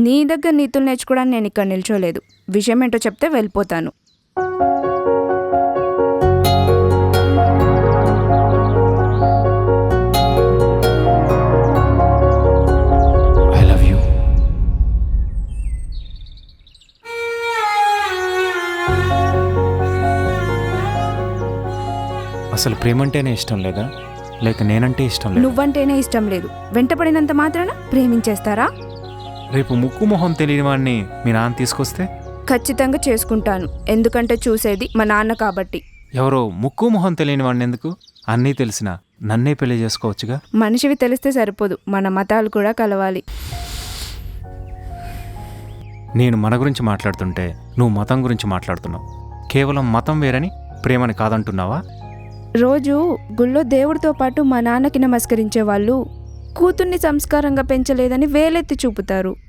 నీ దగ్గర నీతులు నేర్చుకోవడానికి నేను ఇక్కడ నిల్చోలేదు. విషయం ఏంటో చెప్తే వెళ్ళిపోతాను. I love you. అసలు ప్రేమంటేనే ఇష్టం లేదా, లేక నేనంటే ఇష్టం లేదా? నువ్వంటేనే ఇష్టం లేదు. వెంటపడినంత మాత్రాన ప్రేమించేస్తారా? రేపు ముక్కు మొహం తెలియని వాడిని మీ నాన్న తీసుకొస్తే? ఖచ్చితంగా చేసుకుంటాను. ఎందుకంటే చూసేది మా నాన్న కాబట్టి. ఎవరో ముక్కు మొహం తెలియని వాడిని ఎందుకు? అన్నీ తెలిసినా నన్నే పెళ్లి చేసుకోవచ్చుగా. మనిషివి తెలిస్తే సరిపోదు, మన మతాలు కూడా కలవాలి. నేను మన గురించి మాట్లాడుతుంటే నువ్వు మతం గురించి మాట్లాడుతున్నావు. కేవలం మతం వేరని ప్రేమని కాదంటున్నావా? రోజు గుళ్ళో దేవుడితో పాటు మా నాన్నకి నమస్కరించే వాళ్ళు కూతుర్ని సంస్కారంగా పెంచలేదని వేలెత్తి చూపుతారు.